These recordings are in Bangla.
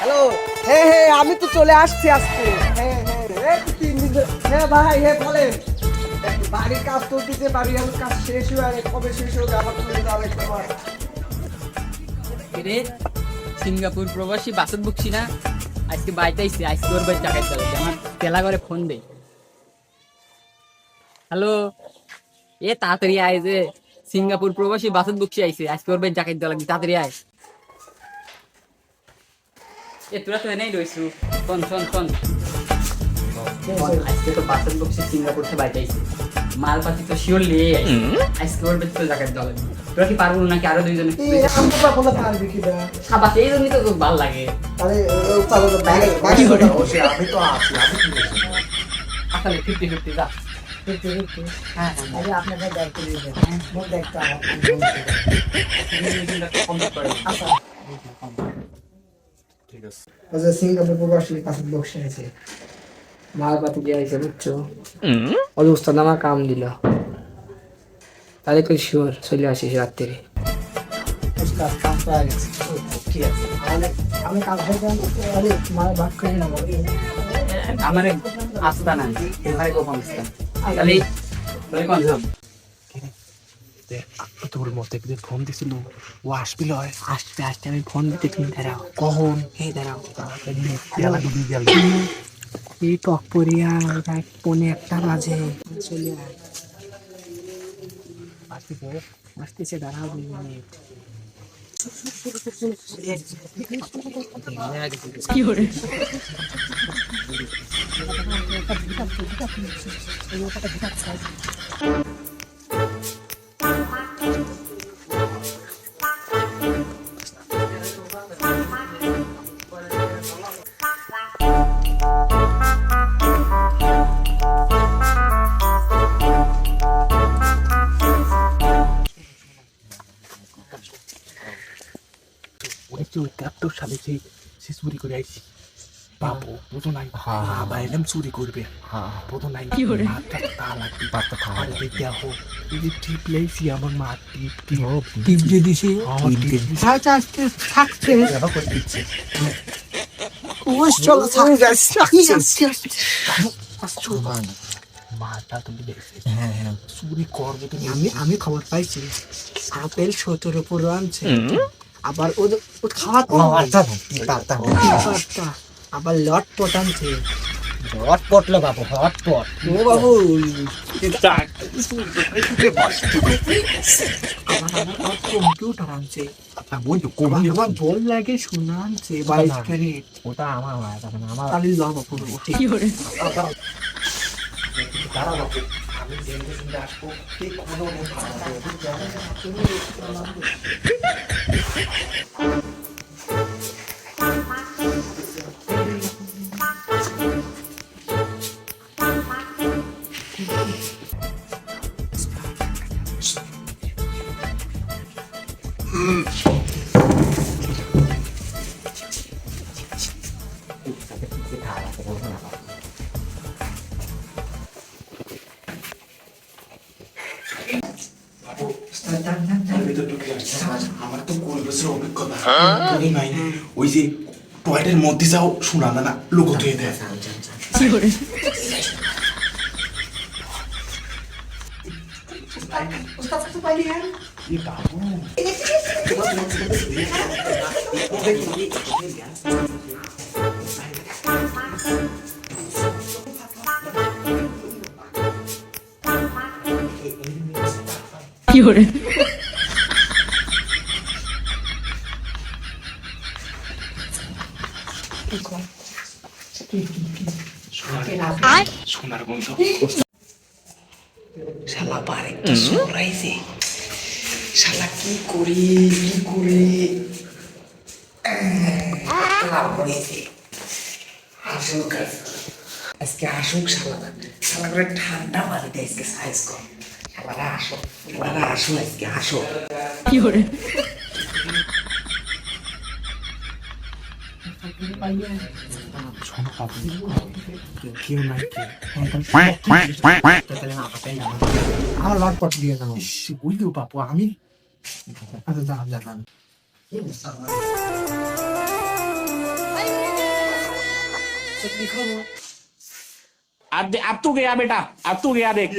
হ্যালো। হ্যাঁ হ্যাঁ, আমি তো চলে আসছি আজকে। হ্যাঁ হ্যাঁ হ্যাঁ, হ্যাঁ ভাই, হ্যাঁ বলেন। বাড়ির কাজ চলতেছে, বাড়ির আমার কাজ শেষ হয়ে কবে শেষ হবে আমার চলে যাবে তোমার। রে সিঙ্গাপুর প্রবাসী বাসত বকছি না, আজকে বাইতে আইছি, আজকে ওর বাড়ি টাকা চলে আমার তেলা করে ফোন দে। হ্যালো, এ তাড়াতাড়ি আয়, যে সিঙ্গাপুর প্রবাসী বাসত বকছি আইছে, আজকে ওর বাড়ি টাকা দেওয়া লাগবে, তাড়াতাড়ি আয়। এ তোরা তো এনেই রইছু, শোন শোন শোন, আজকে তো বাসত বকছি সিঙ্গাপুর থেকে বাইতে আইছে, মালপাতি তো শিওর লিয়ে আইছে, আজকে ওর বাড়ি তো টাকা দেওয়া লাগবে। তোরা কি পারবো নাকি আরো দুইজনে? আমরা বলে পারবি কি না? সাবাস, এই জন্যই তো তোর ভালো লাগে। আরে চলো তো বাইরে কি করে? আমি তো আছি, আমি কি বলছি? আসলে 50-50 যা। হ্যাঁ হ্যাঁ, আরে আপনাকে দায়িত্ব দিয়ে দেন। মোট দায়িত্ব আমার। কমপ্লিট করে আচ্ছা, ঠিক আছে। আচ্ছা সিঙ্গাপুর প্রবাসী কাছে বসে আছে। মালপাতি দিয়ে আইছে বুঝছো? ওই উস্তাদ আমার কাম দিল। তাহলে কই শিওর চলে আসিস রাত্রে। উস্তাদ কাম পাওয়া গেছে। ঠিক আছে। আমি কাজ হয়ে আরে তোমার ভাগ করে নেবো। আমার আস্থা নাই, এবারে গোপন আস্থা। তাহলে তাহলে কোন যাব? তোর মতে একদিন ফোন দিছিল, ও আসবি লয়। আস্তে আস্তে আমি ফোন দিতে তুমি দাঁড়াও। কখন? এই দাঁড়াও। গেলা ডুবি গেল। এই টক পরিয়া পনে একটা বাজে চলে আয়। আসতেছে, দাঁড়াও 2 মিনিট। কি করে? ওই যে ওই 73 সালে সে চুরি করে আইছি। বাবু বুঝো নাই, বাইলাম চুরি করবে। বুঝো নাই, কি করে? মাঠটা তা লাগবে, পাত্তা খাওয়া দেখো। এই যে টিপ লাইছি আমার মা, টিপ টিপ দিয়ে দিছে। আচ্ছা আজকে থাকছে। ওই চলো মাটা তুমি দেখছি। হ্যাঁ, চুরি করবো তুমি। আমি খবর পাইছি আপেল 17 পুরো আনছে, আবার ও খাওয়া আবার লটপট আনছে। হটপট লো বাবু, হটপট। ও বাবু আবার কম্পিউটার আনছে, আবার বল লাগে সোনা আনছে 22 ক্যারেট। ওটা আমার হয়, তখন আমার তাহলে লব পুরো কি করে? দাঁড়া বাবু, আমি জেনে শুনে আসবো। ঠিক কোনো আমি তো ঢুকে আসছি। আমার তো 20 বছর অভিজ্ঞতা। তুমি নাই, ওই যে টয়লেটের মধ্যে যাও, শোনা না লোক ধুয়ে দেয়। কি করে? কি বাবু, কি করে? সোনার গন্ধ। শালা পারে একটা সরাইছে। শালা কি করি লাভ হয়েছে। আসুক আজকে, আসুক শালা করে ঠান্ডা পানিতে আজকে সাইজ কর। শালারা আসো আজকে আসো। কি করে? শোনো বাবু, কেউ নাই কে। আমার লটপট দিয়ে দাও। বুঝলো বাবু, আমি আচ্ছা জানান সত্যি খবর। अब तू गया बेटा, अब तू गया देख।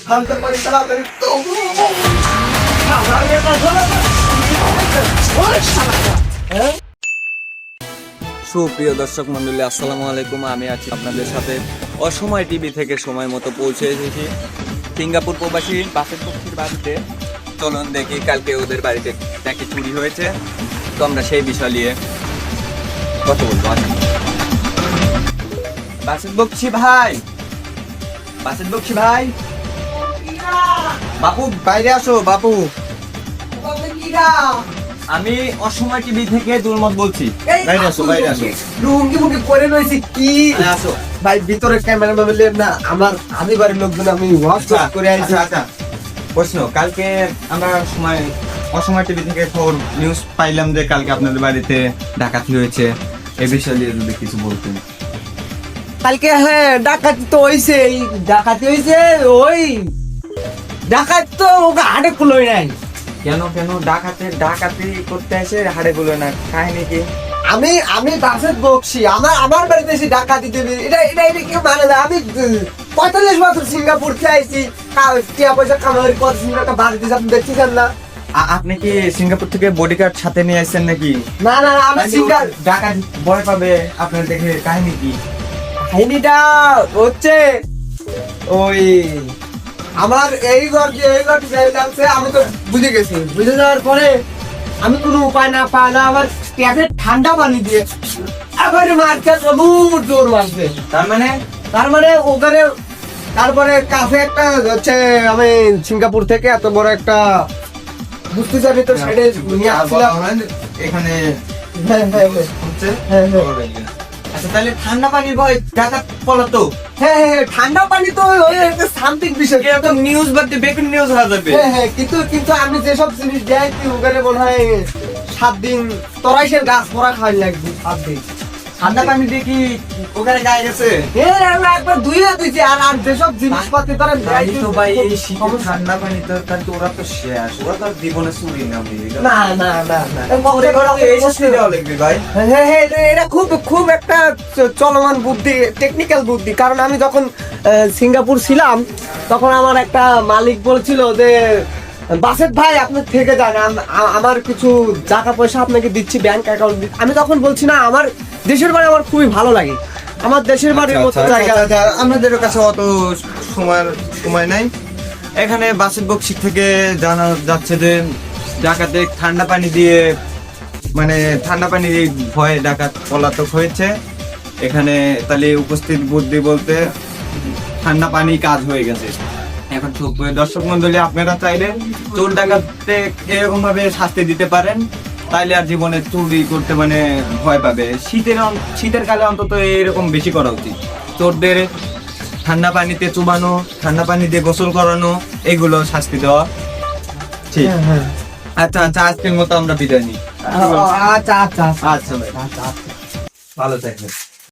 শান্ত করে তাড়াতাড়ি তো। সুপ্রিয় দর্শক মন্ডলী, আসসালামু আলাইকুম। আমি আছি আপনাদের সাথে অসময় টিভি থেকে সময় মতো পৌঁছে এসেছি সিঙ্গাপুর প্রবাসী বাসের পক্ষীর বাড়িতে। চলুন দেখি কালকে ওদের বাড়িতে নাকি চুরি হয়েছে, তো আমরা সেই বিষয় নিয়ে কথা বলবো। আসুন। বাসের বক্সি ভাই, বাসের বক্সি ভাই, বাপু বাইরে আসো। বাপু, আমি অসময় টিভি থেকে দুর্মত বলছি। বাইরে আসো, বাইরে আসো। লুঙ্গি মুঙ্গি পরে রয়েছি কি? আসো ভাই ভিতরে ক্যামেরা বললেন না, আমি বাড়ির লোকজন আমি হোয়াটসঅ্যাপ করে আইছি। আচ্ছা, প্রশ্ন, কালকে আমরা অসময় টিভি থেকে খবর নিউজ পাইলাম যে কালকে আপনাদের বাড়িতে ডাকাতি হয়েছে, এ বিষয়ে যদি কিছু বলতেন। কালকে হ্যাঁ ডাকাতি তো হইছে, ডাকাতি হইছে। ওই ডাকাত তো ওকে হাটে খুলোই নাই। কেন ডাকাতি করতে আসে হাড়ে গুলো না, কাহিনী কি? আমি বাসের বকছি, আমার বাড়িতে এসে ডাকাতি দেবে, এটা কি মানে না? আমি 45 বছর সিঙ্গাপুর আইছি, টিয়া পয়সা কামাই কত সুন্দর একটা বাড়ি দিয়েছি, আপনি দেখছেন না? আপনি কি সিঙ্গাপুর থেকে বডিগার্ড সাথে নিয়ে আসছেন নাকি? না আমি সিঙ্গার। ডাকাতি ভয় পাবে আপনার দেখে, কাহিনী কি? কাহিনীটা হচ্ছে ওই আমার এই ঘর লাগছে, আমি তো বুঝে গেছি। বুঝে যাওয়ার পরে আমি কোনো উপায় না পাই না, আমার ট্যাপে ঠান্ডা পানি দিয়ে আবার মারতে বহুত জোর মারছে। তার মানে ওখানে তারপরে কাছে একটা হচ্ছে, আমি সিঙ্গাপুর থেকে এত বড় একটা বুঝতে চাবি তো সাইডে নিয়ে আসছিলাম। এখানে হ্যাঁ। আচ্ছা, তাহলে ঠান্ডা পানির ভয় ডাকাত পলাতো? হ্যাঁ ঠান্ডা পানি তো সামথিং বিষয়, এরকম নিউজ বাদ বেকুন নিউজ হয়ে যাবে। হ্যাঁ কিন্তু আমি যেসব জিনিস দেয় ওখানে মনে হয় 7 দিন তরাইশের গাছ পড়া খাওয়াই লাগবে। 7 দিন ঠান্ডা পানি দিয়ে কি ওখানে গায়ে গেছে? আমি একবার ধুয়ে দিয়েছি। আর যেসব জিনিসপাতি তারা আমি তো ভাই এই শীতে ঠান্ডা পানি তো তার তো ওরা তো শেষ, ওরা তো জীবনে চুরি না ভাই। হ্যাঁ এটা খুব একটা চলমান বুদ্ধি, টেকনিক্যাল বুদ্ধি। কারণ আমি যখন সিঙ্গাপুর ছিলাম তখন আমার একটা মালিক বলছিল যে বাসেট ভাই আপনি থেকে যান, আমার কিছু টাকা পয়সা আপনাকে দিচ্ছি, ব্যাংক অ্যাকাউন্ট। আমি তখন বলছি না, আমার দেশের বাড়ি আমার খুবই ভালো লাগে, আমার দেশের বাড়ির মতো জায়গা। আমাদের কাছে অত সময় নাই। এখানে বাসের বক্সি থেকে জানা যাচ্ছে যে ডাকাতে ঠান্ডা পানি দিয়ে, মানে ঠান্ডা পানির এই ভয়ে ডাকাত পলাতক হয়েছে এখানে। তাহলে উপস্থিত বুদ্ধি বলতে ঠান্ডা পানি কাজ হয়ে গেছে। এখন দর্শক মন্ডলী, আপনারা চাইলে চোর ডাকাতকে এরকম ভাবে শাস্তি দিতে পারেন, তাইলে আর জীবনে চুরি করতে মানে ভয় পাবে। শীতের কালে অন্তত এরকম বেশি করা উচিত। চোরদের ঠান্ডা পানিতে চুবানো, ঠান্ডা পানি দিয়ে গোসল করানো, এগুলো শাস্তি দেওয়া ঠিক। আচ্ছা আজকের মতো আমরা বিদায় নিই। আচ্ছা আচ্ছা ভাই, ভালো থাকবেন।